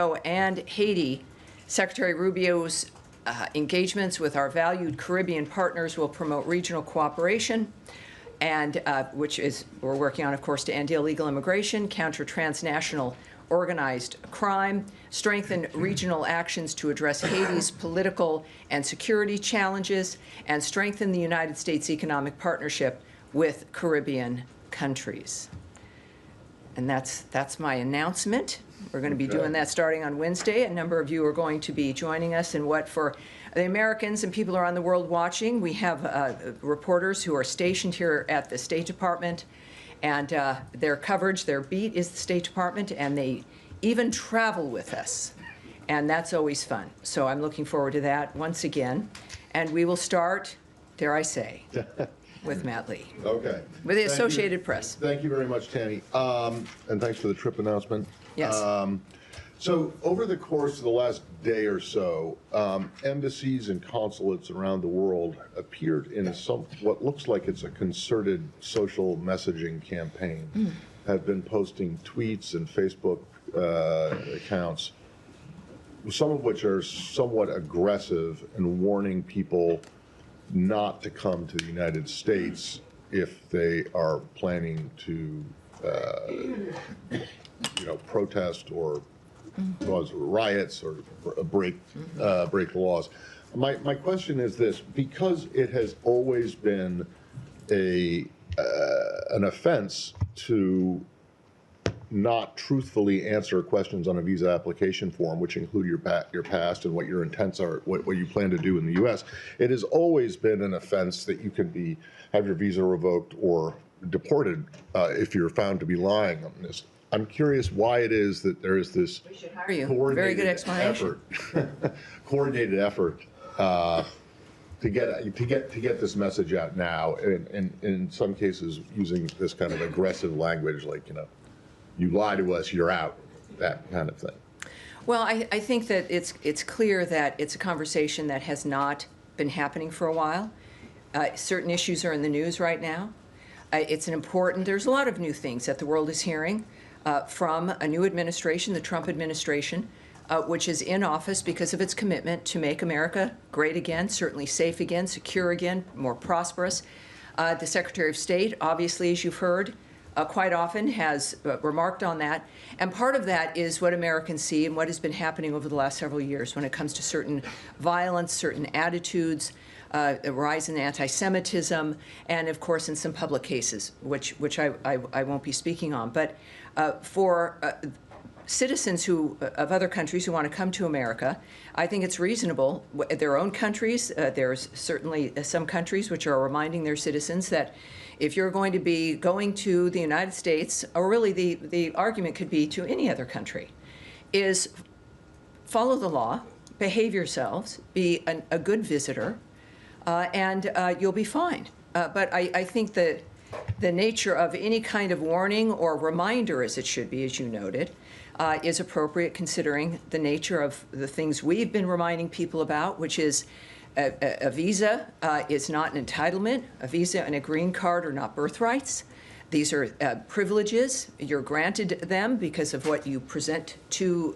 and Haiti, Secretary Rubio's engagements with our valued Caribbean partners will promote regional cooperation, and which is we're working on, of course, to end illegal immigration, counter transnational organized crime, strengthen regional actions to address Haiti's political and security challenges, and strengthen the United States economic partnership with Caribbean countries. And that's my announcement. We're going to be doing that starting on Wednesday. A number of you are going to be joining us in what, for the Americans and people around the world watching, we have reporters who are stationed here at the State Department, and their coverage, their beat is the State Department, and they even travel with us. And that's always fun. So I'm looking forward to that once again. And we will start, dare I say, with Matt Lee. Okay. With the Associated Press. Thank you very much, Tammy. And thanks for the trip announcement. Yes. So over the course of the last day or so, embassies and consulates around the world appeared in what looks like it's a concerted social messaging campaign, have been posting tweets and Facebook accounts, some of which are somewhat aggressive and warning people not to come to the United States if they are planning to, protest or cause riots or break the laws. My question is this: because it has always been an offense to not truthfully answer questions on a visa application form, which include your past and what your intents are, what you plan to do in the U.S. It has always been an offense that you can have your visa revoked or deported if you're found to be lying on this. I'm curious why it is that there is this Very good explanation. coordinated effort to get this message out now, and in some cases using this kind of aggressive language, like, you lie to us, you're out, that kind of thing. Well, I think that it's clear that it's a conversation that has not been happening for a while. Certain issues are in the news right now. There's a lot of new things that the world is hearing from a new administration, the Trump administration, which is in office because of its commitment to make America great again, certainly safe again, secure again, more prosperous. The Secretary of State, obviously, as you've heard, quite often has remarked on that. And part of that is what Americans see and what has been happening over the last several years when it comes to certain violence, certain attitudes, a rise in anti-Semitism, and of course in some public cases, which I won't be speaking on. But for citizens of other countries who want to come to America, I think it's reasonable. Their own countries, there's certainly some countries which are reminding their citizens that if you're going to be going to the United States, or really the argument could be to any other country, is follow the law, behave yourselves, be a good visitor, and you'll be fine. But I think that the nature of any kind of warning or reminder, as it should be, as you noted, is appropriate considering the nature of the things we've been reminding people about, which is a visa is not an entitlement. A visa and a green card are not birthrights. These are privileges. You're granted them because of what you present to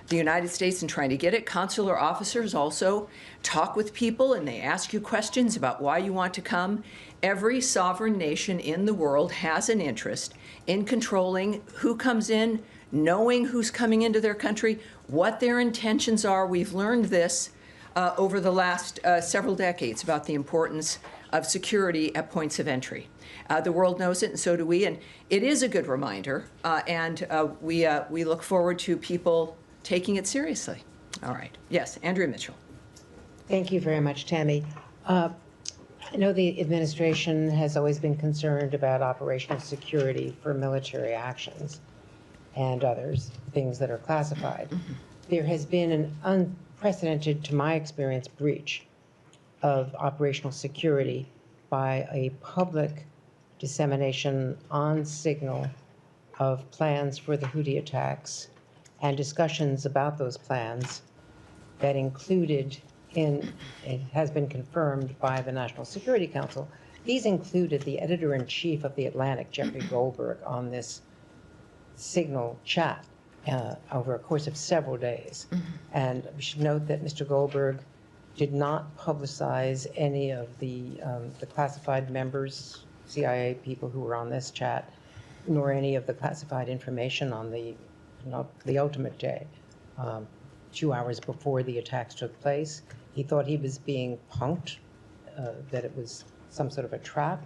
the United States in trying to get it. Consular officers also talk with people and they ask you questions about why you want to come. Every sovereign nation in the world has an interest in controlling who comes in, knowing who's coming into their country, what their intentions are. We've learned this over the last several decades about the importance of security at points of entry. The world knows it, and so do we. And it is a good reminder, and we look forward to people taking it seriously. All right. Yes, Andrea Mitchell. Thank you very much, Tammy. I know the administration has always been concerned about operational security for military actions and others, things that are classified. There has been an unprecedented, to my experience, breach of operational security by a public dissemination on signal of plans for the Houthi attacks and discussions about those plans that included it has been confirmed by the National Security Council. These included the editor-in-chief of The Atlantic, Jeffrey Goldberg, on this signal chat. over a course of several days. And we should note that Mr. Goldberg did not publicize any of the classified members, CIA people who were on this chat, nor any of the classified information on the ultimate day, 2 hours before the attacks took place. He thought he was being punked, that it was some sort of a trap,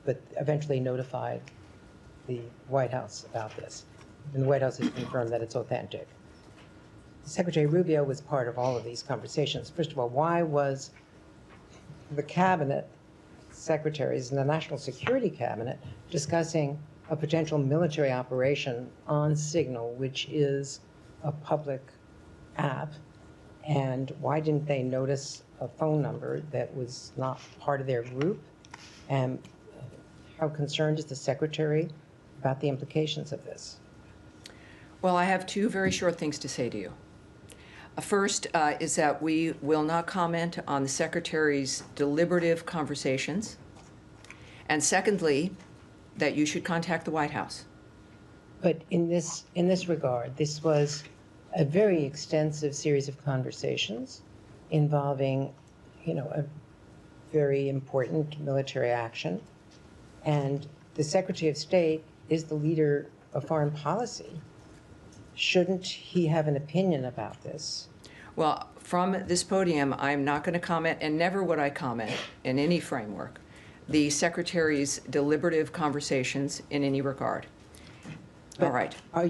but eventually notified the White House about this. And the White House has confirmed that it's authentic. Secretary Rubio was part of all of these conversations. First of all, why was the cabinet secretaries and the National Security Cabinet discussing a potential military operation on Signal, which is a public app? And why didn't they notice a phone number that was not part of their group? And how concerned is the secretary about the implications of this? Well, I have two very short things to say to you. First is that we will not comment on the Secretary's deliberative conversations. And secondly, that you should contact the White House. But in this regard, this was a very extensive series of conversations involving, a very important military action. And the Secretary of State is the leader of foreign policy. Shouldn't he have an opinion about this? Well, from this podium, I'm not going to comment, and never would I comment in any framework, the Secretary's deliberative conversations in any regard. But all right. Are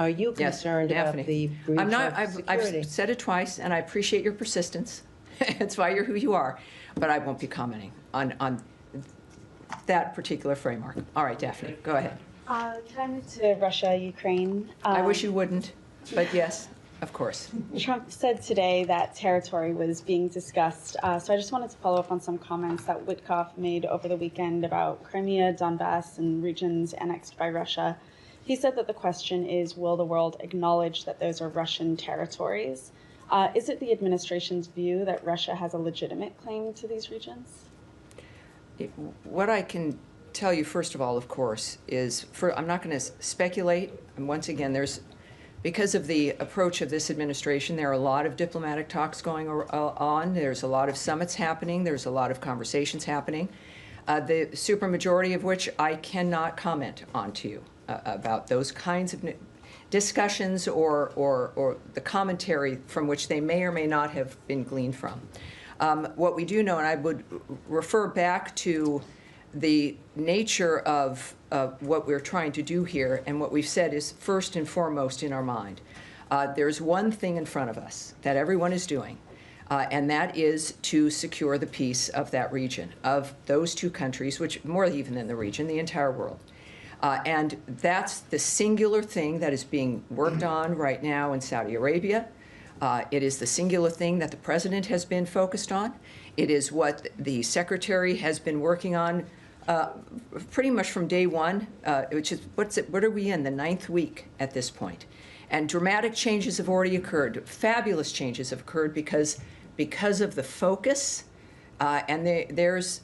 you concerned about the breach of security? I've said it twice, and I appreciate your persistence. It's why you're who you are. But I won't be commenting on that particular framework. All right, Daphne, go ahead. Can I move to Russia, Ukraine? I wish you wouldn't, but yes, of course. Trump said today that territory was being discussed. So I just wanted to follow up on some comments that Witkoff made over the weekend about Crimea, Donbass, and regions annexed by Russia. He said that the question is, will the world acknowledge that those are Russian territories? Is it the administration's view that Russia has a legitimate claim to these regions? What I can tell you, first of all, of course, is I'm not going to speculate. And once again, because of the approach of this administration, there are a lot of diplomatic talks going on. There's a lot of summits happening. There's a lot of conversations happening, the supermajority of which I cannot comment on to you about those kinds of discussions or the commentary from which they may or may not have been gleaned from. What we do know, and I would refer back to the nature of what we're trying to do here, and what we've said is first and foremost in our mind. There's one thing in front of us that everyone is doing, and that is to secure the peace of that region, of those two countries, which more even than the region, the entire world. And that's the singular thing that is being worked on right now in Saudi Arabia. It is the singular thing that the president has been focused on. It is what the secretary has been working on pretty much from day one, which is, what are we in, the 9th week at this point. And dramatic changes have already occurred. Fabulous changes have occurred because of the focus. And there's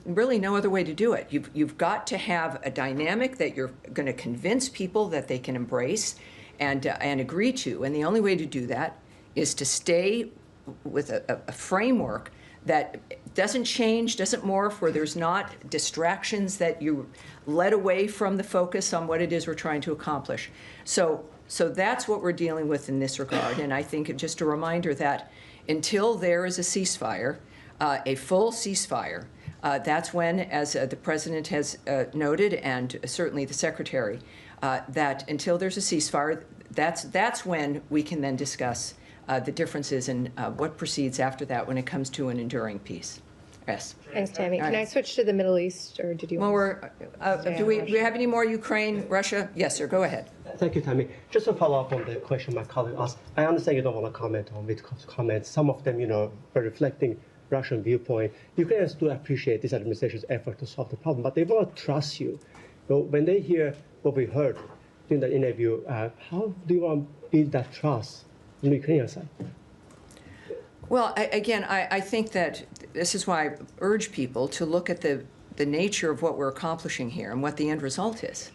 really no other way to do it. You've got to have a dynamic that you're going to convince people that they can embrace and agree to. And the only way to do that is to stay with a framework that doesn't change, doesn't morph, where there's not distractions that you led away from the focus on what it is we're trying to accomplish. So that's what we're dealing with in this regard. And I think just a reminder that until there is a ceasefire, a full ceasefire, that's when, as the president has noted, and certainly the secretary, that until there's a ceasefire, that's when we can then discuss the differences in what proceeds after that when it comes to an enduring peace. Yes. Thanks, Tammy. Can I switch to the Middle East, or did you? Well, do we have any more Ukraine, Russia? Yes, sir. Go ahead. Thank you, Tammy. Just to follow up on the question my colleague asked, I understand you don't want to comment on Witkoff's comments. Some of them, are reflecting Russian viewpoint. Ukrainians do appreciate this administration's effort to solve the problem, but they won't trust you. When they hear what we heard in the interview, how do you want to build that trust on the Ukrainian side? Well, I think that this is why I urge people to look at the nature of what we're accomplishing here and what the end result is.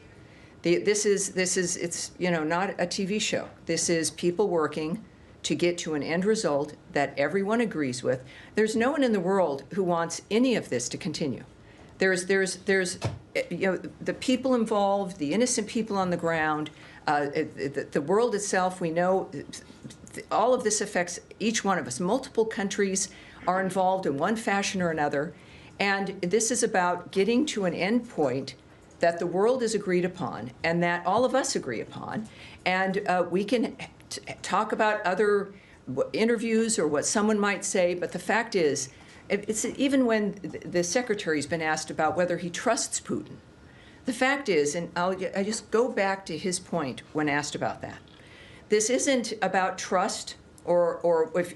It's, not a TV show. This is people working to get to an end result that everyone agrees with. There's no one in the world who wants any of this to continue. There's the people involved, the innocent people on the ground, the world itself. We know all of this affects each one of us. Multiple countries are involved in one fashion or another, and this is about getting to an end point that the world has agreed upon and that all of us agree upon. And we can talk about other interviews or what someone might say, but the fact is, it's even when the secretary's been asked about whether he trusts Putin, the fact is, and I just go back to his point when asked about that, this isn't about trust or if,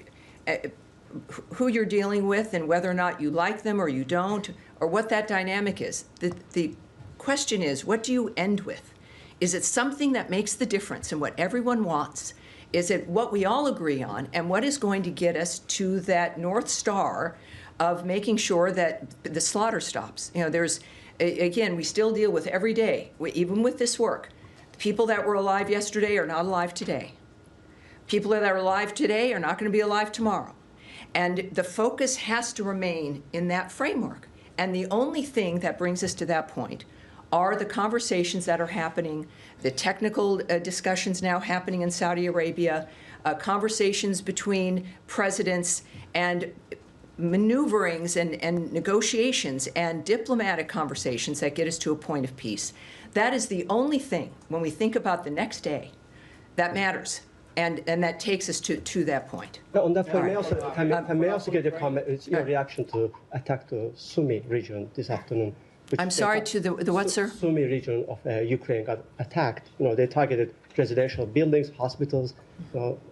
who you're dealing with and whether or not you like them or you don't, or what that dynamic is. The question is, what do you end with? Is it something that makes the difference in what everyone wants? Is it what we all agree on, and what is going to get us to that North Star of making sure that the slaughter stops? Again, we still deal with every day, even with this work. The people that were alive yesterday are not alive today. People that are alive today are not going to be alive tomorrow. And the focus has to remain in that framework. And the only thing that brings us to that point are the conversations that are happening, the technical discussions now happening in Saudi Arabia, conversations between presidents, and maneuverings and negotiations and diplomatic conversations that get us to a point of peace. That is the only thing, when we think about the next day, that matters. And that takes us to that point. On that point, may I also get your comment, your reaction to attack the Sumy region this afternoon? I'm sorry, to the what, sir? Sumy region of Ukraine got attacked. They targeted residential buildings, hospitals.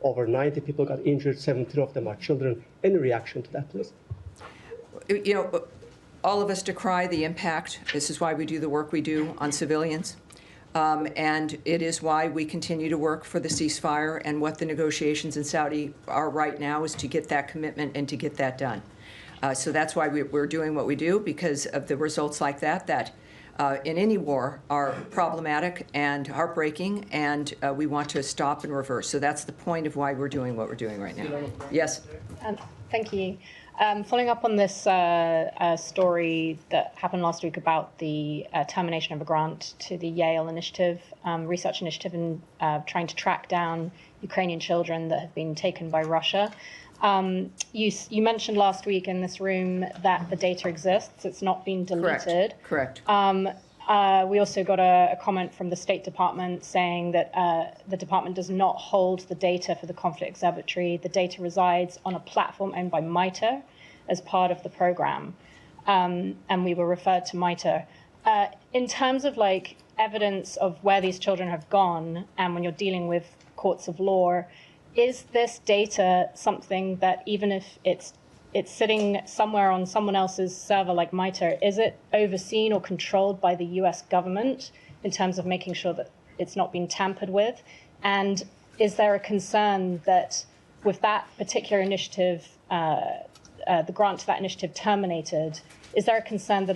Over 90 people got injured. 17 of them are children. Any reaction to that, please? All of us decry the impact. This is why we do the work we do on civilians. And it is why we continue to work for the ceasefire, and what the negotiations in Saudi are right now is to get that commitment and to get that done. So that's why we're doing what we do, because of the results like that in any war are problematic and heartbreaking, and we want to stop and reverse. So that's the point of why we're doing what we're doing right now. Yes? Thank you. Following up on this story that happened last week about the termination of a grant to the Yale Initiative, research initiative, in trying to track down Ukrainian children that have been taken by Russia. You mentioned last week in this room that the data exists. It's not been deleted. Correct. We also got a comment from the State Department saying that the department does not hold the data for the conflict observatory. The data resides on a platform owned by MITRE as part of the program. And we were referred to MITRE. In terms of evidence of where these children have gone, and when you're dealing with courts of law, is this data something that, even if it's sitting somewhere on someone else's server like MITRE, is it overseen or controlled by the US government in terms of making sure that it's not being tampered with? And is there a concern that with that particular initiative, the grant to that initiative terminated, is there a concern that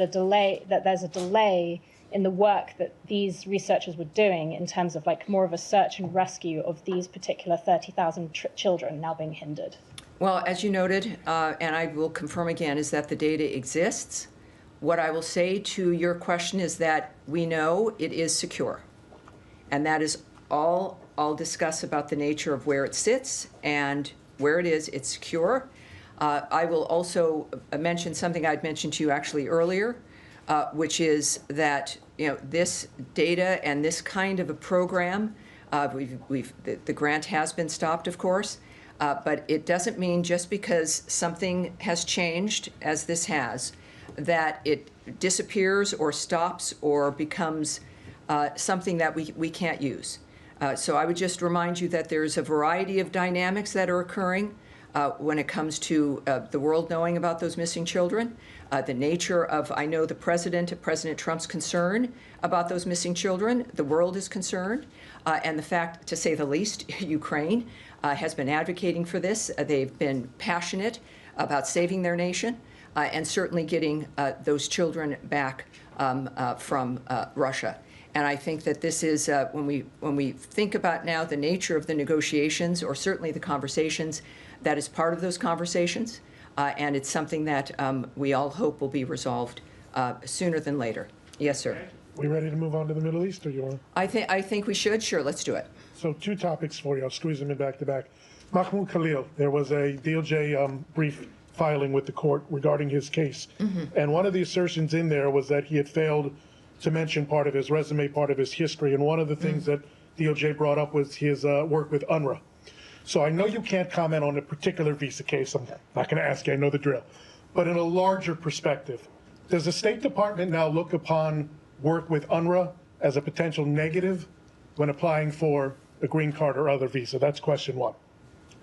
there's a delay in the work that these researchers were doing in terms of more of a search and rescue of these particular 30,000 children now being hindered? Well, as you noted, and I will confirm again, is that the data exists. What I will say to your question is that we know it is secure. And that is all I'll discuss about the nature of where it sits and where it is. It's secure. I will also mention something I'd mentioned to you actually earlier, which is that this data and this kind of a program, the grant has been stopped, of course, but it doesn't mean just because something has changed, as this has, that it disappears or stops or becomes something that we can't use. So I would just remind you that there's a variety of dynamics that are occurring when it comes to the world knowing about those missing children, the nature of, I know, President Trump's concern about those missing children. The world is concerned, and the fact, to say the least, Ukraine has been advocating for this. They've been passionate about saving their nation and certainly getting those children back from Russia. And I think that this is, when we think about now the nature of the negotiations, or certainly the conversations, that is part of those conversations. And it's something that we all hope will be resolved sooner than later. Yes, sir. We ready to move on to the Middle East, or you want? I think we should. Sure, let's do it. So 2 topics for you. I'll squeeze them in back to back. Mahmoud Khalil, there was a DOJ brief filing with the court regarding his case. And one of the assertions in there was that he had failed to mention part of his resume, part of his history. And one of the things that DOJ brought up was his work with UNRWA. So I know you can't comment on a particular visa case. I'm not going to ask you. I know the drill. But in a larger perspective, does the State Department now look upon work with UNRWA as a potential negative when applying for a green card or other visa? That's question 1.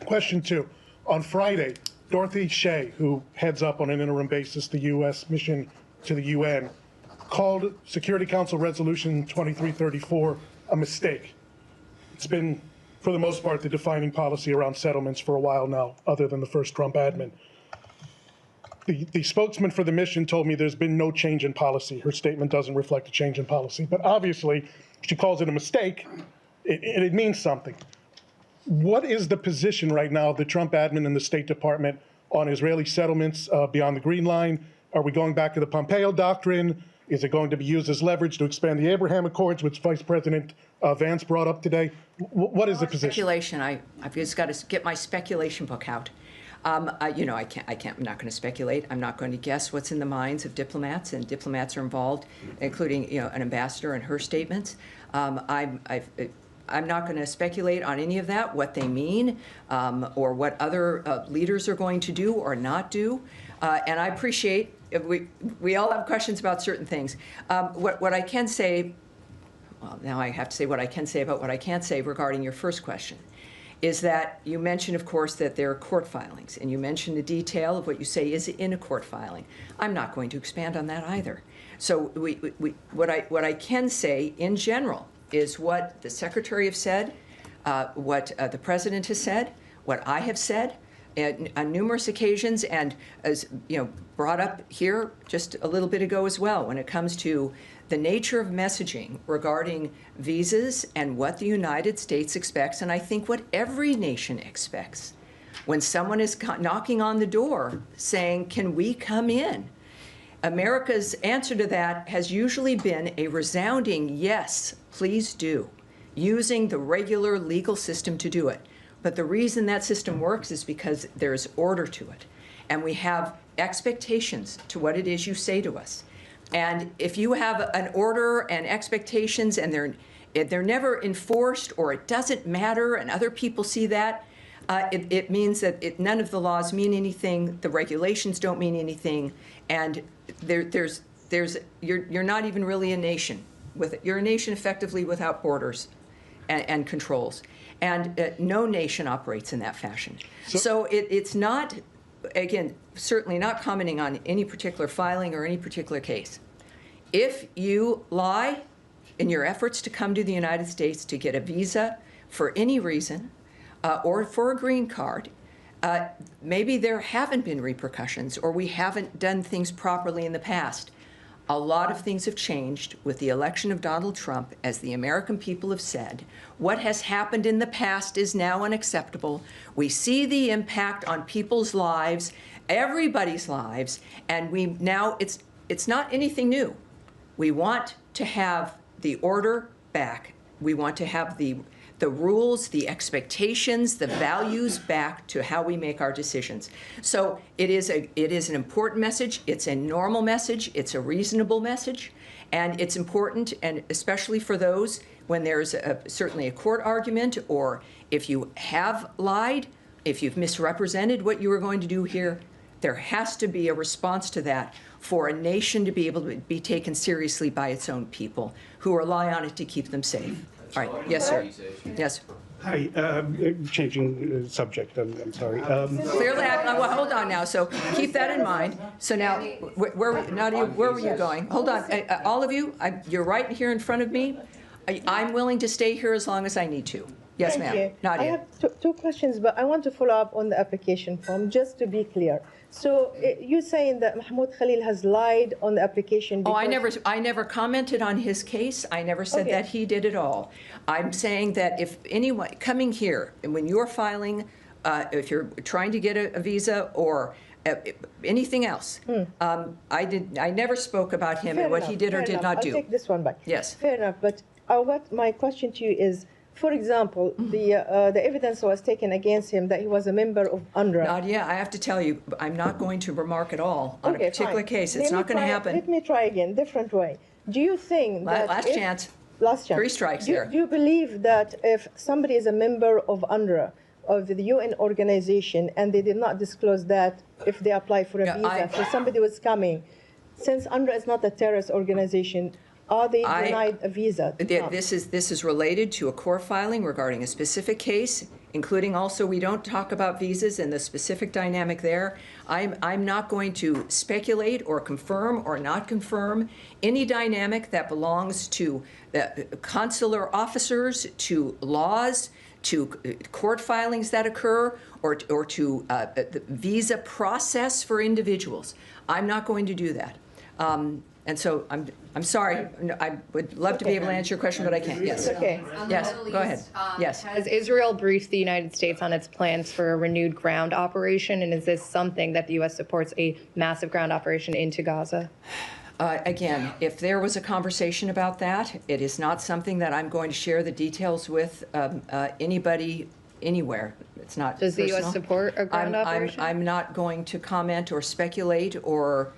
Question 2, on Friday, Dorothy Shea, who heads up on an interim basis the U.S. mission to the UN, called Security Council Resolution 2334 a mistake. It's been, for the most part, the defining policy around settlements for a while now, other than the first Trump admin. The spokesman for the mission told me there's been no change in policy. Her statement doesn't reflect a change in policy. But obviously, she calls it a mistake. It means something. What is the position right now of the Trump admin and the State Department on Israeli settlements beyond the Green Line? Are we going back to the Pompeo doctrine? Is it going to be used as leverage to expand the Abraham Accords, which Vice President Vance brought up today? What is the position? Speculation. I've just got to get my speculation book out. I'm not going to speculate. I'm not going to guess what's in the minds of diplomats, and diplomats are involved, including an ambassador and her statements. I'm not going to speculate on any of that, what they mean, or what other leaders are going to do or not do. And I appreciate, we all have questions about certain things. What I can say, well, now I have to say what I can say about what I can't say regarding your first question, is that you mentioned, of course, that there are court filings, and you mentioned the detail of what you say is in a court filing. I'm not going to expand on that either. So what I can say in general is what the Secretary has said, what the President has said, what I have said on numerous occasions, and as brought up here just a little bit ago as well, when it comes to the nature of messaging regarding visas and what the United States expects, and I think what every nation expects. When someone is knocking on the door saying, can we come in? America's answer to that has usually been a resounding yes, please do, using the regular legal system to do it. But the reason that system works is because there's order to it. And we have expectations to what it is you say to us. And if you have an order and expectations and they're never enforced, or it doesn't matter and other people see that, it means that none of the laws mean anything, the regulations don't mean anything, and you're not even really a nation. You're a nation effectively without borders and controls. And no nation operates in that fashion. So it's not, again, certainly not commenting on any particular filing or any particular case. If you lie in your efforts to come to the United States to get a visa for any reason, or for a green card, maybe there haven't been repercussions, or we haven't done things properly in the past. A lot of things have changed with the election of Donald Trump, as the American people have said. What has happened in the past is now unacceptable. We see the impact on people's lives, everybody's lives, and it's not anything new. We want to have the order back. We want to have the rules, the expectations, the values back to how we make our decisions. So it is an important message. It's a normal message. It's a reasonable message. And it's important, and especially for those when there's certainly a court argument, or if you have lied, if you've misrepresented what you were going to do here, there has to be a response to that for a nation to be able to be taken seriously by its own people who rely on it to keep them safe. All right. Yes, sir. Yes. Hi, changing subject, I'm sorry. Clearly, well, hold on now. So keep that in mind. So now, Nadia, where were you going? Hold on. All of you, you're right here in front of me. I'm willing to stay here as long as I need to. Yes, Thank ma'am. you. Nadia. I have two questions, but I want to follow up on the application form, just to be clear. So you're saying that Mahmoud Khalil has lied on the application Oh, because... I never commented on his case. I never said Okay. that he did it all. I'm saying that if anyone coming here, and when you're filing, if you're trying to get a visa or anything else, I never spoke about him and what he did or did not do. I'll take this one back. Yes. Fair enough. But what my question to you is, for example, the evidence was taken against him that he was a member of UNRWA. Nadia, I have to tell you, I'm not going to remark at all on a particular fine. case. It's not going to happen. Let me try again, different way. Do you think that Last chance. Last chance. 3 strikes there. Do you believe that if somebody is a member of UNRWA, of the UN organization, and they did not disclose that if they apply for a visa, for somebody who was coming, since UNRWA is not a terrorist organization, are they denied a visa? This is related to a court filing regarding a specific case, including also we don't talk about visas and the specific dynamic there. I'm not going to speculate or confirm or not confirm any dynamic that belongs to consular officers, to laws, to court filings that occur, or to the visa process for individuals. I'm not going to do that. And so I'm sorry. I would love to be able to answer your question, but I can't. Yes. Okay. Yes. Go ahead. Yes. Has Israel briefed the United States on its plans for a renewed ground operation? And is this something that the U.S. supports, a massive ground operation into Gaza? Again, if there was a conversation about that, it is not something that I'm going to share the details with anybody anywhere. It's not Does the personal. U.S. support a ground operation? I'm not going to comment or speculate or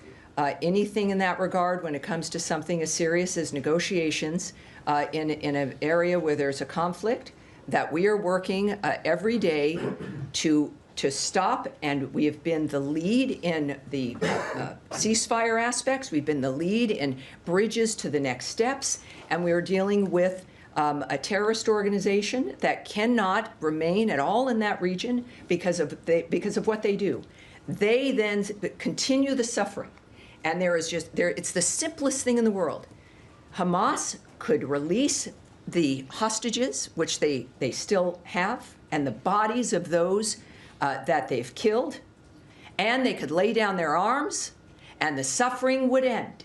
anything in that regard when it comes to something as serious as negotiations in an area where there's a conflict that we are working every day to stop, and we have been the lead in the ceasefire aspects. We've been the lead in bridges to the next steps, and we are dealing with a terrorist organization that cannot remain at all in that region because of what they do. They then continue the suffering. And it's the simplest thing in the world. Hamas could release the hostages, which they still have, and the bodies of those that they've killed, and they could lay down their arms, and the suffering would end.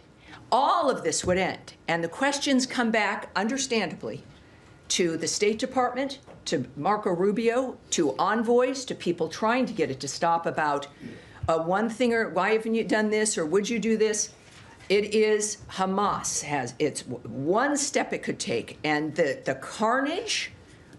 All of this would end. And the questions come back, understandably, to the State Department, to Marco Rubio, to envoys, to people trying to get it to stop about one thing, or why haven't you done this, or would you do this? It is Hamas it's one step it could take, and the carnage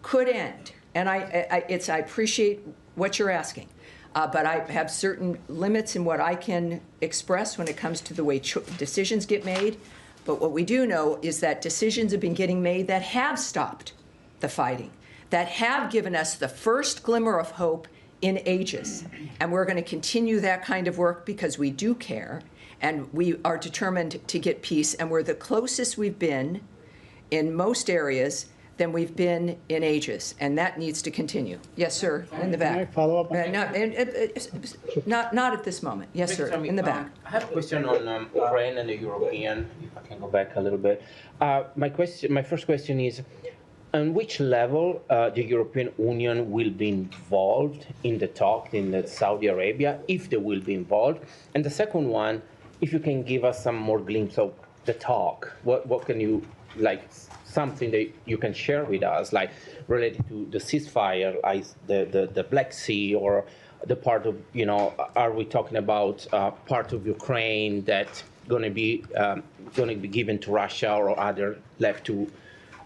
could end. And I appreciate what you're asking, but I have certain limits in what I can express when it comes to the way decisions get made. But what we do know is that decisions have been getting made that have stopped the fighting, that have given us the first glimmer of hope in ages. And we're going to continue that kind of work because we do care, and we are determined to get peace, and we're the closest we've been in most areas than we've been in ages, and that needs to continue. Yes, sir, in the back. Can I follow up? Not at this moment. Yes, sir, in the back. I have a question on Ukraine and the European, if I can go back a little bit. My first question is, on which level the European Union will be involved in the talk in Saudi Arabia, if they will be involved? And the second one, if you can give us some more glimpse of the talk, what can you, like, something that you can share with us, like related to the ceasefire, like the Black Sea, or the part of, are we talking about part of Ukraine that's going to be given to Russia, or other left to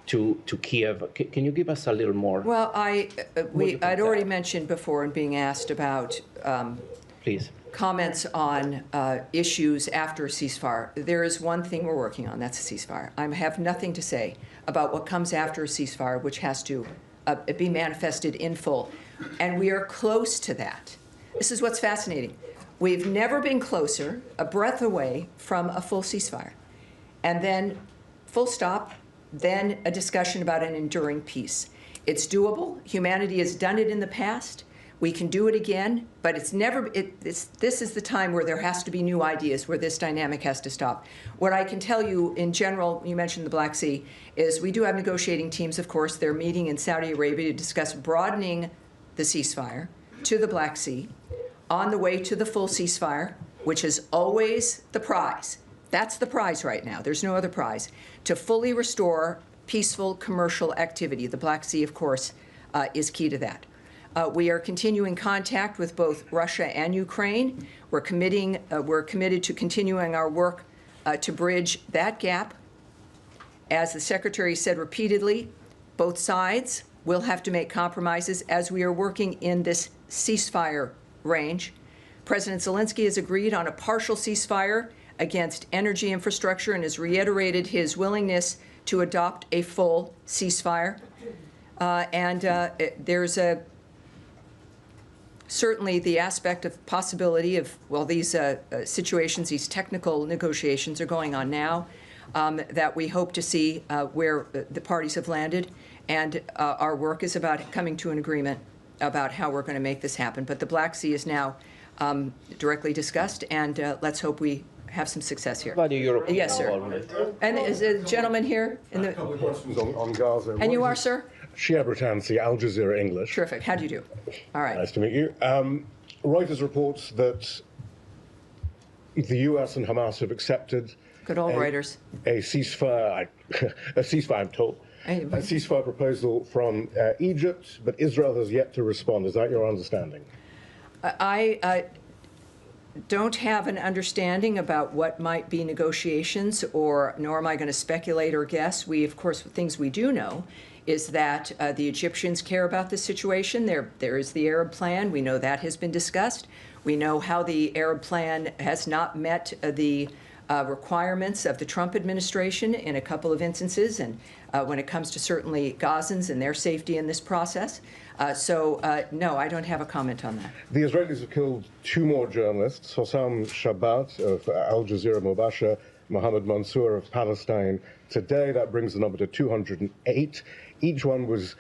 Kyiv? Can you give us a little more? Well, I'd already mentioned before in being asked about please comments on issues after a ceasefire. There is one thing we're working on, that's a ceasefire. I have nothing to say about what comes after a ceasefire, which has to be manifested in full. And we are close to that. This is what's fascinating. We've never been closer, a breath away from a full ceasefire. And then full stop, then a discussion about an enduring peace. It's doable. Humanity has done it in the past. We can do it again, but it's never, this is the time where there has to be new ideas, where this dynamic has to stop. What I can tell you in general, you mentioned the Black Sea, is we do have negotiating teams, of course. They're meeting in Saudi Arabia to discuss broadening the ceasefire to the Black Sea on the way to the full ceasefire, which is always the prize. That's the prize right now. There's no other prize. To fully restore peaceful commercial activity. The Black Sea, of course, is key to that. We are continuing contact with both Russia and Ukraine. We're committed to continuing our work to bridge that gap. As the Secretary said repeatedly, both sides will have to make compromises as we are working in this ceasefire range. President Zelensky has agreed on a partial ceasefire against energy infrastructure and has reiterated his willingness to adopt a full ceasefire. There's certainly the aspect of possibility of, well, these situations, these technical negotiations are going on now, that we hope to see where the parties have landed. And our work is about coming to an agreement about how we're going to make this happen. But the Black Sea is now directly discussed, and let's hope we have some success here. About the European Yes, sir. involvement. And is a gentleman here? In A couple of questions on Gaza. and you are, sir? Shia Britansi, Al Jazeera English. Terrific. How do you do? All right. Nice to meet you. Reuters reports that the U.S. and Hamas have accepted Good old Reuters. a ceasefire, I'm told, a ceasefire proposal from Egypt, but Israel has yet to respond. Is that your understanding? I don't have an understanding about what might be negotiations, nor am I going to speculate or guess. Of course, things we do know is that the Egyptians care about this situation. There is the Arab plan. We know that has been discussed. We know how the Arab plan has not met the requirements of the Trump administration in a couple of instances, and when it comes to certainly Gazans and their safety in this process. No, I don't have a comment on that. The Israelis have killed 2 more journalists, Hossam Shabbat of Al Jazeera Mubasher, Mohammed Mansour of Palestine Today. That brings the number to 208. Each one was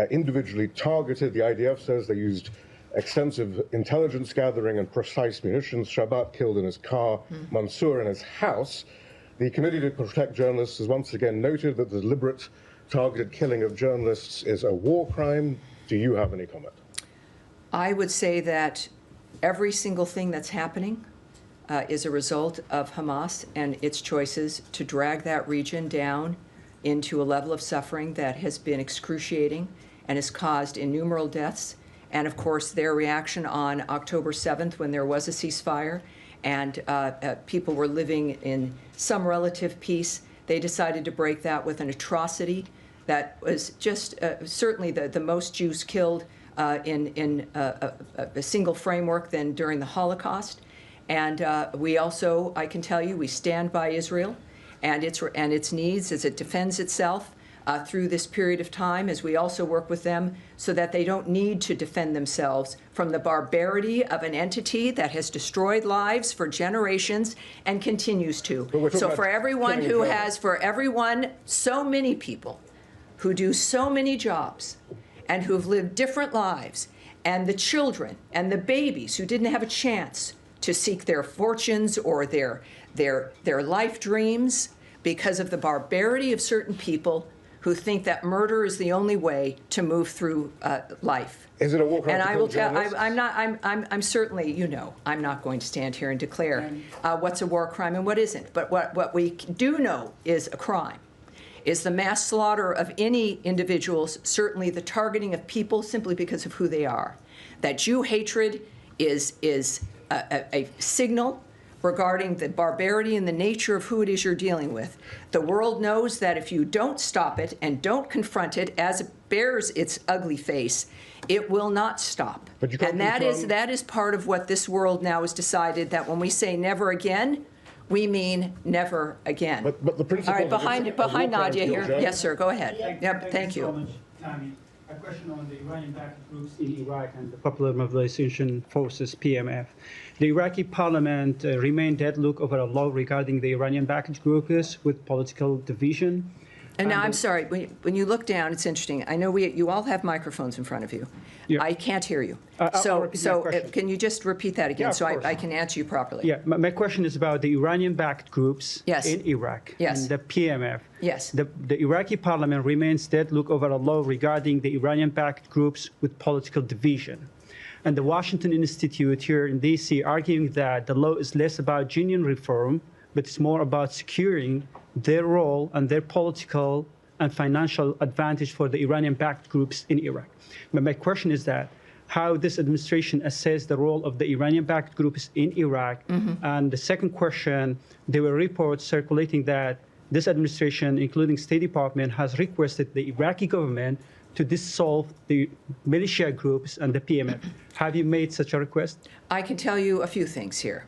individually targeted. The IDF says they used extensive intelligence gathering and precise munitions. Shabbat killed in his car, Mansour in his house. The Committee to Protect Journalists has once again noted that the deliberate targeted killing of journalists is a war crime. Do you have any comment? I would say that every single thing that's happening is a result of Hamas and its choices to drag that region down into a level of suffering that has been excruciating and has caused innumerable deaths. And of course, their reaction on October 7th, when there was a ceasefire and people were living in some relative peace, they decided to break that with an atrocity that was just certainly the most Jews killed in a single framework than during the Holocaust. And we also, I can tell you, we stand by Israel and its needs as it defends itself through this period of time, as we also work with them so that they don't need to defend themselves from the barbarity of an entity that has destroyed lives for generations and continues to. So for everyone who has, so many people who do so many jobs and who've lived different lives, and the children and the babies who didn't have a chance to seek their fortunes or their life dreams because of the barbarity of certain people who think that murder is the only way to move through life. Is it a war crime? And I will tell. I'm certainly. I'm not going to stand here and declare what's a war crime and what isn't. But what we do know is a crime is the mass slaughter of any individuals. Certainly the targeting of people simply because of who they are. That Jew hatred is a signal regarding the barbarity and the nature of who it is you're dealing with. The world knows that if you don't stop it and don't confront it as it bears its ugly face, it will not stop. And that is part of what this world now has decided, that when we say never again, we mean never again. But the principle. All right, behind Nadia here. Yes, sir, go ahead. Yep, thank you. So much, Tammy. A question on the Iranian-backed groups in Iraq and the Popular Mobilization Forces, PMF. The Iraqi parliament remained deadlocked over a law regarding the Iranian-backed groups with political division. And now, I'm sorry, when you look down, it's interesting. I know you all have microphones in front of you. Yeah. I can't hear you. I'll So, repeat my question. can you just repeat that again Yeah, of so course. I can answer you properly? Yeah, my question is about the Iranian-backed groups Yes. in Iraq Yes. and the PMF. Yes. The Iraqi parliament remains deadlocked over a law regarding the Iranian-backed groups with political division. And the Washington Institute here in D.C. arguing that the law is less about genuine reform, but it's more about securing their role and their political and financial advantage for the Iranian-backed groups in Iraq. But my question is that how this administration assess the role of the Iranian-backed groups in Iraq. And the second question, there were reports circulating that this administration, including State Department, has requested the Iraqi government to dissolve the militia groups and the PMF. Have you made such a request? I can tell you a few things here.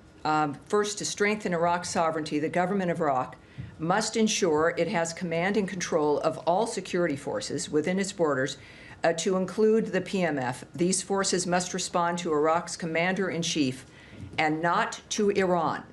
First, to strengthen Iraq's sovereignty, the government of Iraq must ensure it has command and control of all security forces within its borders, to include the PMF. These forces must respond to Iraq's commander-in-chief and not to Iran.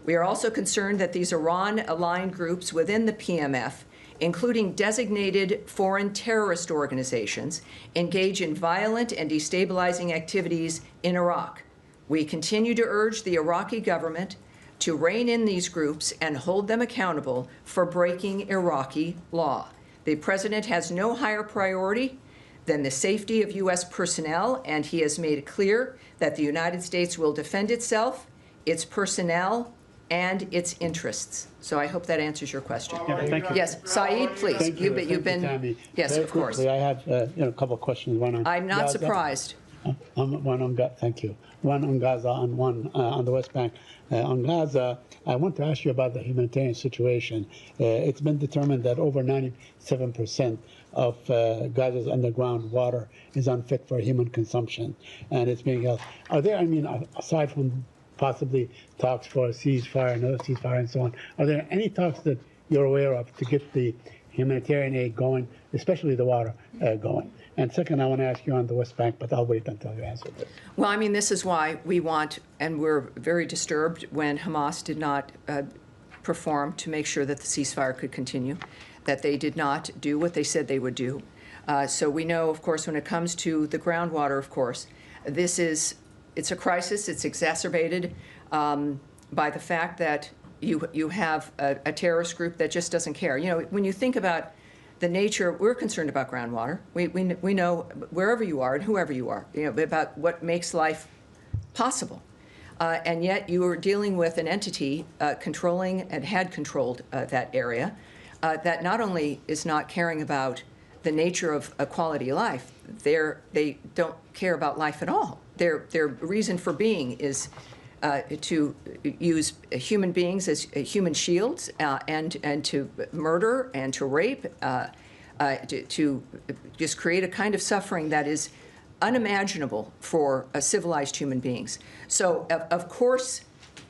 We are also concerned that these Iran-aligned groups within the PMF, including designated foreign terrorist organizations, engage in violent and destabilizing activities in Iraq. We continue to urge the Iraqi government to rein in these groups and hold them accountable for breaking Iraqi law. The president has no higher priority than the safety of U.S. personnel, and he has made it clear that the United States will defend itself, its personnel, and its interests. So I hope that answers your question. Yeah, thank you. Yes, Saeed, please. Thank you. You've been. Tammy. Yes, Very of course. quickly, I have a couple of questions. One on I'm not Gaza. surprised. Thank you. One on Gaza and one on the West Bank. On Gaza, I want to ask you about the humanitarian situation. It's been determined that over 97% of Gaza's underground water is unfit for human consumption, and it's being held. Are there, aside from possibly talks for a ceasefire, another ceasefire, and so on, are there any talks that you're aware of to get the humanitarian aid going, especially the water going? And second, I want to ask you on the West Bank, but I'll wait until you answer this. Well, this is why we want, and we're very disturbed when Hamas did not perform to make sure that the ceasefire could continue, that they did not do what they said they would do. So we know, of course, when it comes to the groundwater, of course, it's a crisis. It's exacerbated by the fact that you have a terrorist group that just doesn't care. When you think about the nature, we're concerned about groundwater. We know wherever you are and whoever you are, about what makes life possible. And yet you are dealing with an entity controlling and had controlled that area that not only is not caring about the nature of a quality of life, they don't care about life at all. Their reason for being is to use human beings as human shields and to murder and to rape, to just create a kind of suffering that is unimaginable for civilized human beings. So, of course,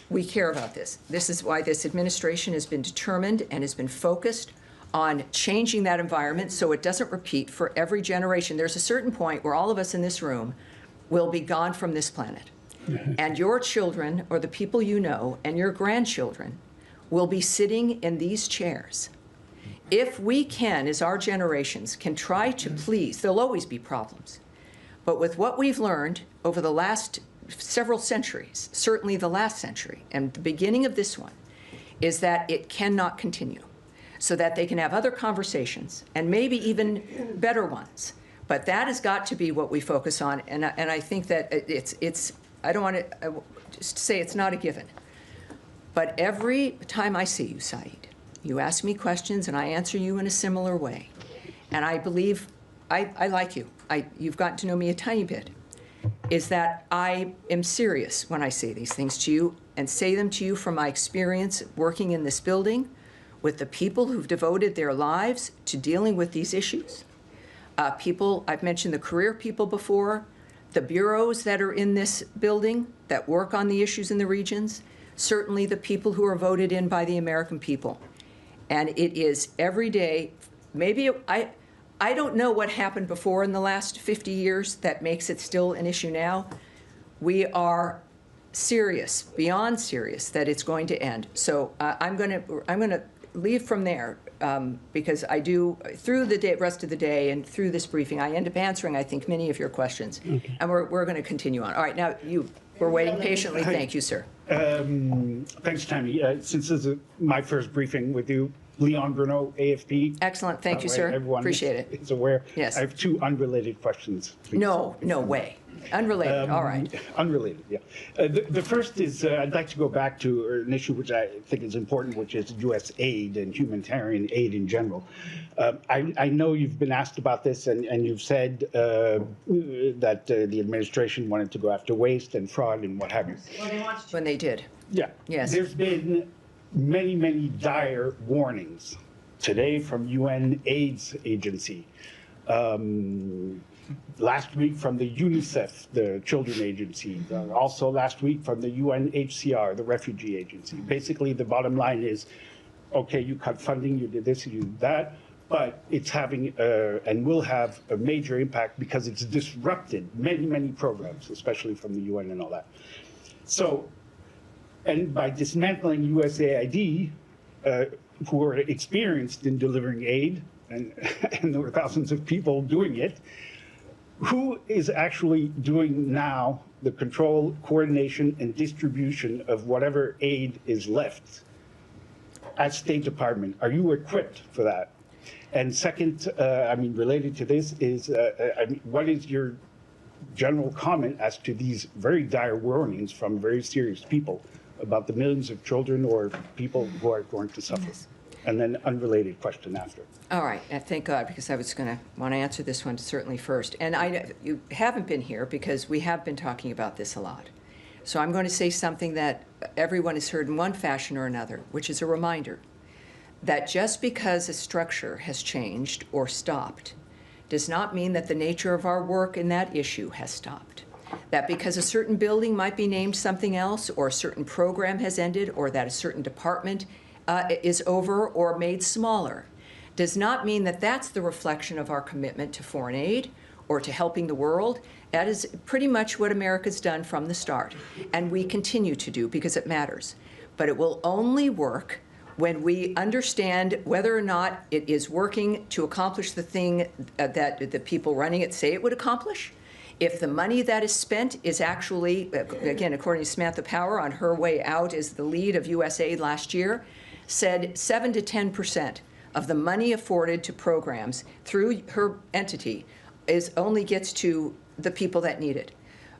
we care about this. This is why this administration has been determined and has been focused on changing that environment so it doesn't repeat for every generation. There's a certain point where all of us in this room will be gone from this planet. And your children, or the people you know, and your grandchildren will be sitting in these chairs. If we can, as our generations, can try to please, there'll always be problems. But with what we've learned over the last several centuries, certainly the last century, and the beginning of this one, is that it cannot continue, so that they can have other conversations, and maybe even better ones. But that has got to be what we focus on, and I think that it's I don't want to just say it's not a given. But every time I see you, Saeed, you ask me questions and I answer you in a similar way. And I believe I like you. You've gotten to know me a tiny bit. Is that I am serious when I say these things to you and say them to you from my experience working in this building with the people who've devoted their lives to dealing with these issues. I've mentioned the career people before, the bureaus that are in this building that work on the issues in the regions, certainly the people who are voted in by the American people. And it is every day, maybe I don't know what happened before in the last 50 years that makes it still an issue now. We are serious, beyond serious, that it's going to end. So I'm going to leave from there because I do, through the rest of the day and through this briefing, I end up answering, I think, many of your questions. Okay. And we're going to continue on. All right, now we're waiting patiently. Thank you, sir. Thanks, Tammy. Since this is my first briefing with you, Leon Bruno, AFP. Excellent. Thank you, sir. Appreciate it. Is aware. Yes. I have two unrelated questions. Please. No way. Unrelated. All right. Unrelated, yeah. The first is I'd like to go back to an issue which I think is important, which is U.S. aid and humanitarian aid in general. I know you've been asked about this, and you've said that the administration wanted to go after waste and fraud and what have you. Well, they wanted to. When they did. Yeah. Yes. There's been many dire warnings today from UN AIDS agency. Last week from the UNICEF, the children agency. Also last week from the UNHCR, the refugee agency. Basically, the bottom line is, okay, you cut funding, you did this, you did that, but it's having and will have a major impact because it's disrupted many programs, especially from the UN and all that. So, and by dismantling USAID, who are experienced in delivering aid, and there were thousands of people doing it, who is actually doing now the control, coordination, and distribution of whatever aid is left at State Department? Are you equipped for that? And second, related to this is, what is your general comment as to these very dire warnings from very serious people about the millions of children or people who are going to suffer? Yes. And then unrelated question after. All right, thank God, because I was going to want to answer this one certainly first. And you haven't been here because we have been talking about this a lot. So I'm going to say something that everyone has heard in one fashion or another, which is a reminder that just because a structure has changed or stopped does not mean that the nature of our work in that issue has stopped. That because a certain building might be named something else, or a certain program has ended, or that a certain department is over or made smaller, does not mean that that's the reflection of our commitment to foreign aid or to helping the world. That is pretty much what America's done from the start, and we continue to do because it matters. But it will only work when we understand whether or not it is working to accomplish the thing that the people running it say it would accomplish. If the money that is spent is actually, again, according to Samantha Power on her way out as the lead of USAID last year, said 7 to 10% of the money afforded to programs through her entity only gets to the people that need it,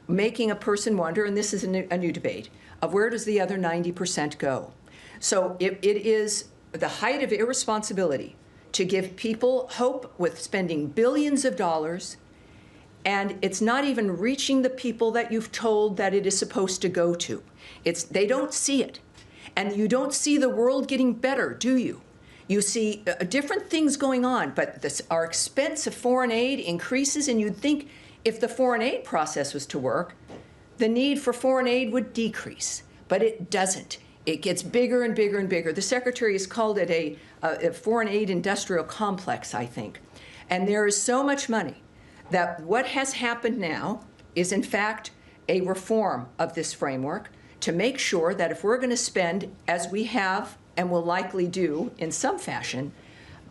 making a person wonder, and this is a new debate, of where does the other 90% go? So it is the height of irresponsibility to give people hope with spending billions of dollars, and it's not even reaching the people that you've told that it is supposed to go to. They don't see it. And you don't see the world getting better, do you? You see different things going on, but our expense of foreign aid increases, and you'd think if the foreign aid process was to work, the need for foreign aid would decrease, but it doesn't. It gets bigger and bigger and bigger. The Secretary has called it a foreign aid industrial complex, I think. And there is so much money that what has happened now is, in fact, a reform of this framework to make sure that if we're going to spend, as we have and will likely do in some fashion,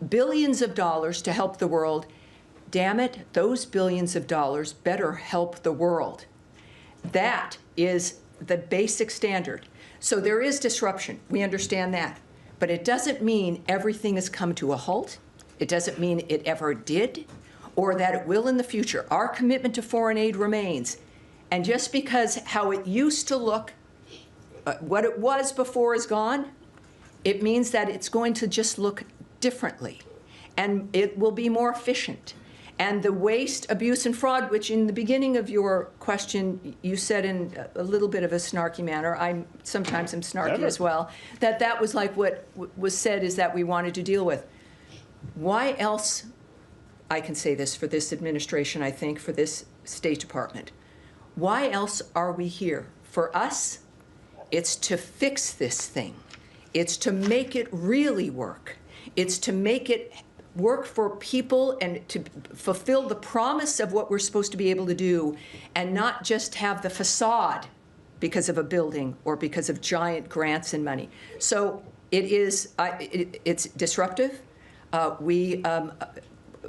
billions of dollars to help the world, damn it, those billions of dollars better help the world. That is the basic standard. So there is disruption. We understand that. But it doesn't mean everything has come to a halt. It doesn't mean it ever did, or that it will in the future. Our commitment to foreign aid remains. And just because how it used to look, what it was before is gone, it means that it's going to just look differently. And it will be more efficient. And the waste, abuse, and fraud, which in the beginning of your question, you said in a little bit of a snarky manner, sometimes I'm snarky as well, that was like what was said is that we wanted to deal with. Why else, I can say this for this administration, I think, for this State Department, why else are we here? For us, it's to fix this thing. It's to make it really work. It's to make it work for people and to fulfill the promise of what we're supposed to be able to do, and not just have the facade because of a building or because of giant grants and money. So it's disruptive,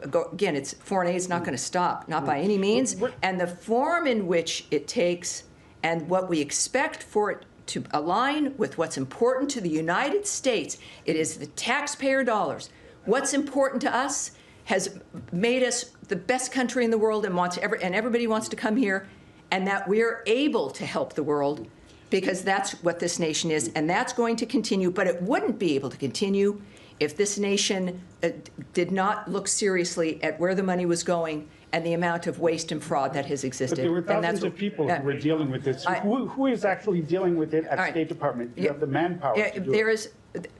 Again, it's foreign aid is not going to stop, not by any means. And the form in which it takes and what we expect for it to align with what's important to the United States, it is the taxpayer dollars. What's important to us has made us the best country in the world and everybody wants to come here, and that we're able to help the world because that's what this nation is, and that's going to continue. But it wouldn't be able to continue if this nation did not look seriously at where the money was going and the amount of waste and fraud that has existed. But there were And thousands of people who were dealing with this. Who is actually dealing with it at State Department? You have the manpower to do there it. is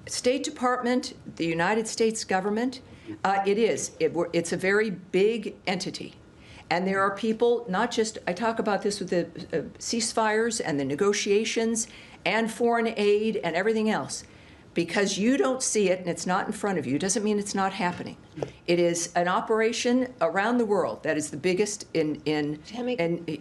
State Department, the United States government. It's a very big entity. And there are people, not just, I talk about this with the ceasefires and the negotiations and foreign aid and everything else. Because you don't see it and it's not in front of you doesn't mean it's not happening. It is an operation around the world that is the biggest in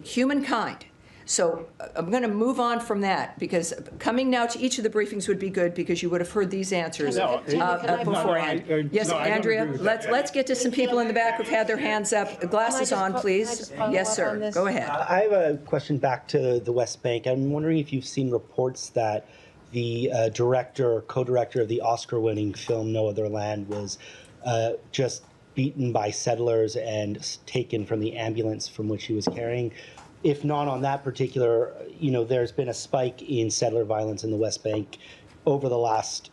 humankind. So I'm going to move on from that because coming now to each of the briefings would be good because you would have heard these answers beforehand. Yes, Andrea, let's get to some people in the back who've had their hands up. Glasses on, please. Yes, sir. Go ahead. I have a question back to the West Bank. I'm wondering if you've seen reports that the co-director of the Oscar-winning film No Other Land was just beaten by settlers and taken from the ambulance from which he was carrying. If not on that particular, there's been a spike in settler violence in the West Bank over the last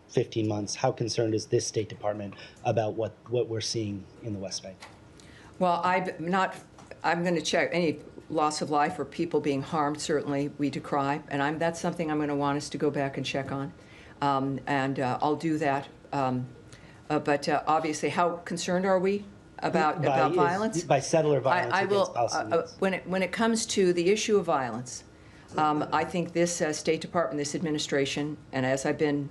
15 months. How concerned is this State Department about what we're seeing in the West Bank? Well, I'm going to check any loss of life or people being harmed. Certainly we decry, and that's something I'm going to want us to go back and check on, and I'll do that. But obviously, how concerned are we about violence? By settler violence against Palestinians. When it comes to the issue of violence, I think this State Department, this administration, and as I've been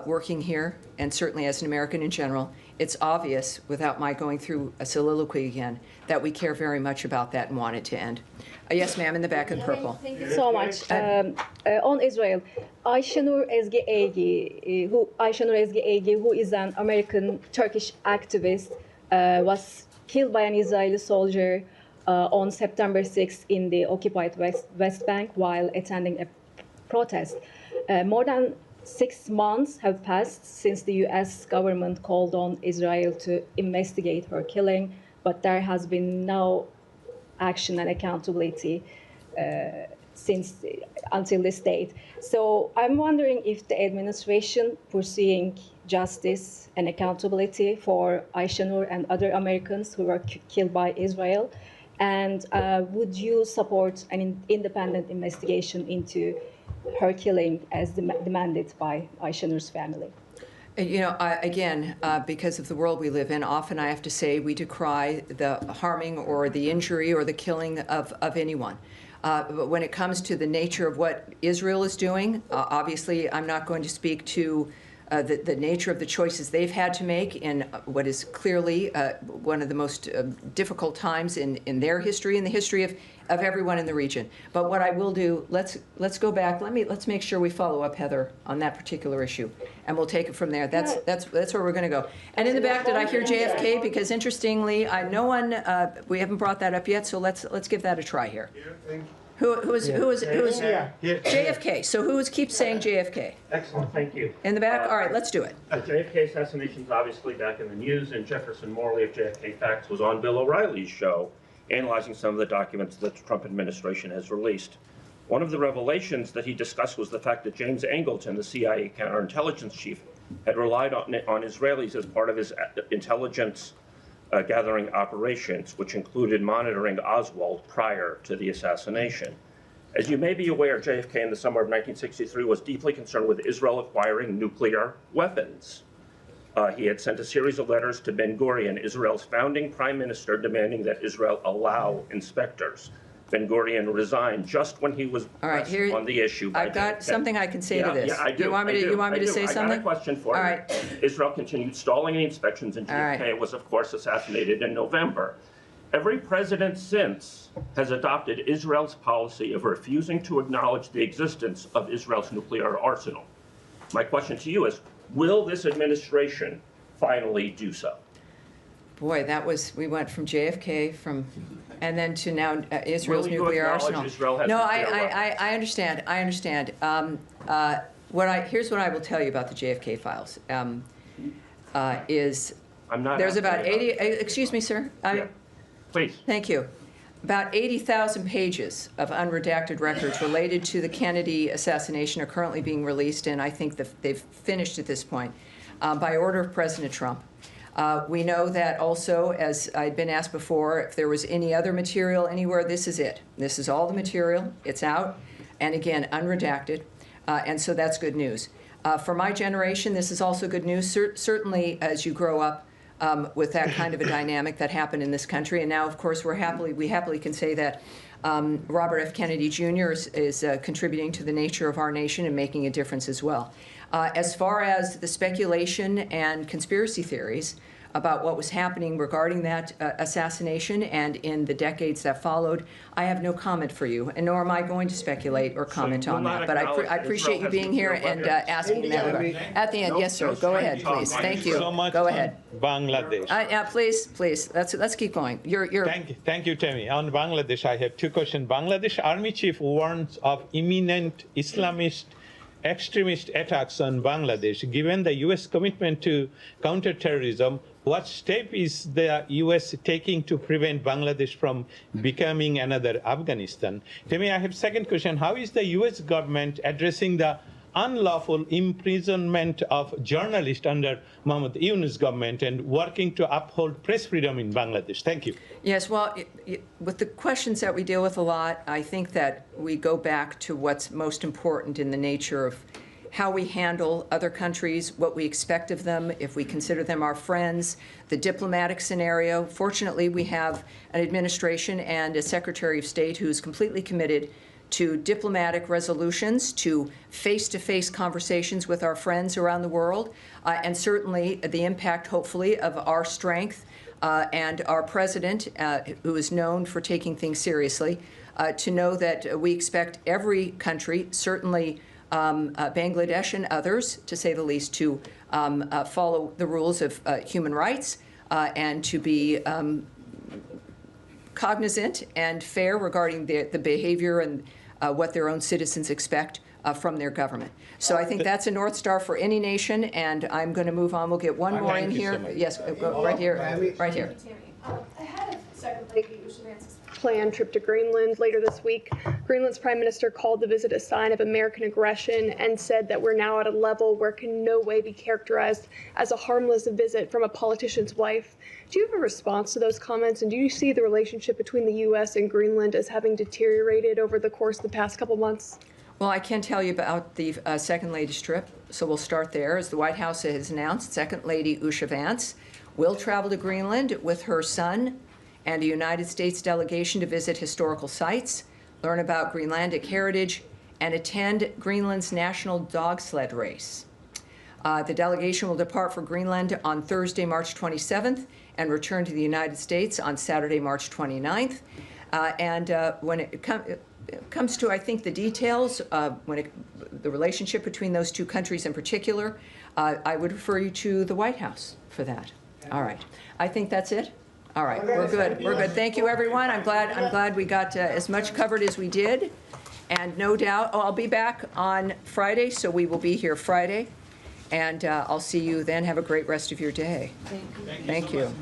working here, and certainly as an American in general, it's obvious, without my going through a soliloquy again, that we care very much about that and want it to end. Yes, ma'am, in the back in purple. Thank you so much. On Israel, Ayşenur Ezgi Egi, who is an American Turkish activist, was killed by an Israeli soldier on September 6th in the occupied West Bank while attending a protest. More than 6 months have passed since the U.S. government called on Israel to investigate her killing, but there has been no action and accountability until this date. So I'm wondering if the administration pursuing justice and accountability for Ayşenur and other Americans who were killed by Israel, and would you support an independent investigation into her killing as demanded by Ayşenur's family? Because of the world we live in, often I have to say we decry the harming or the injury or the killing of anyone. But when it comes to the nature of what Israel is doing, obviously I'm not going to speak to the nature of the choices they've had to make in what is clearly one of the most difficult times in their history, in the history of everyone in the region. But what I will do, let's go back. Let's make sure we follow up, Heather, on that particular issue, and we'll take it from there. That's where we're going to go. And in the back, did I hear JFK? Because interestingly, we haven't brought that up yet. So let's give that a try here. Who is JFK? So who keeps saying JFK? Excellent, thank you. In the back? All right, let's do it. JFK assassination is obviously back in the news, and Jefferson Morley of JFK Facts was on Bill O'Reilly's show, analyzing some of the documents that the Trump administration has released. One of the revelations that he discussed was the fact that James Angleton, the CIA counterintelligence chief, had relied on Israelis as part of his intelligence gathering operations, which included monitoring Oswald prior to the assassination. As you may be aware, JFK in the summer of 1963 was deeply concerned with Israel acquiring nuclear weapons. He had sent a series of letters to Ben-Gurion, Israel's founding prime minister, demanding that Israel allow inspectors. Ben-Gurion resigned just when he was pressed on the issue. I've got something I can say to this. Yeah, I do. You want me to say something? I got a question for you. All right. Israel continued stalling the inspections, and JFK was, of course, assassinated in November. Every president since has adopted Israel's policy of refusing to acknowledge the existence of Israel's nuclear arsenal. My question to you is, will this administration finally do so. Boy, we went from JFK and then to now Israel's Will you nuclear acknowledge arsenal. Israel has No, nuclear weapons? I understand. I understand. Here's what I will tell you about the JFK files. I'm not There's asking about about 80. Excuse me, sir. Please. Thank you. About 80,000 pages of unredacted records related to the Kennedy assassination are currently being released, and I think they've finished at this point, by order of President Trump. We know that also, as I'd been asked before, if there was any other material anywhere, this is it. This is all the material. It's out, and again, unredacted, and so that's good news. For my generation, this is also good news, certainly as you grow up with that kind of a dynamic that happened in this country. And now, of course, we happily can say that Robert F. Kennedy Jr. is contributing to the nature of our nation and making a difference as well. As far as the speculation and conspiracy theories about what was happening regarding that assassination and in the decades that followed, I have no comment for you, and nor am I going to speculate or comment on that. But I appreciate you being here and asking in that regard. At the end, yes, sir. Go ahead, please. Thank you. So much Go ahead. Bangladesh. Please. Let's keep going. Thank you, Tammy. On Bangladesh, I have two questions. Bangladesh Army Chief warns of imminent Islamist extremist attacks on Bangladesh. Given the U.S. commitment to counterterrorism, what step is the U.S. taking to prevent Bangladesh from becoming another Afghanistan? Tammy, I have second question. How is the U.S. government addressing the unlawful imprisonment of journalists under Mohammed Yunus government and working to uphold press freedom in Bangladesh? Thank you. Yes, well, with the questions that we deal with a lot, I think that we go back to what's most important in the nature of how we handle other countries, what we expect of them, if we consider them our friends, the diplomatic scenario. Fortunately, we have an administration and a Secretary of State who's completely committed to diplomatic resolutions, to face-to-face conversations with our friends around the world, and certainly the impact, hopefully, of our strength and our president, who is known for taking things seriously, to know that we expect every country, certainly Bangladesh and others, to say the least, to follow the rules of human rights and to be cognizant and fair regarding the behavior and what their own citizens expect from their government. So I think that's a North Star for any nation, and I'm going to move on. We'll get one more in here. So yes, go right here. Right here. Ahead of Second Lady Ushavance's planned trip to Greenland later this week, Greenland's Prime Minister called the visit a sign of American aggression and said that we're now at a level where it can in no way be characterized as a harmless visit from a politician's wife. Do you have a response to those comments, and do you see the relationship between the U.S. and Greenland as having deteriorated over the course of the past couple months? Well, I can tell you about the Second Lady's trip, so we'll start there. As the White House has announced, Second Lady Usha Vance will travel to Greenland with her son and a United States delegation to visit historical sites, learn about Greenlandic heritage, and attend Greenland's national dog sled race. The delegation will depart for Greenland on Thursday, March 27th, and return to the United States on Saturday, March 29th. When it comes to, I think, the details, the relationship between those two countries in particular, I would refer you to the White House for that. All right. I think that's it. All right. We're good. We're good. Thank you, everyone. I'm glad we got as much covered as we did. And no doubt, I'll be back on Friday, so we will be here Friday. And I'll see you then. Have a great rest of your day. Thank you. Thank you.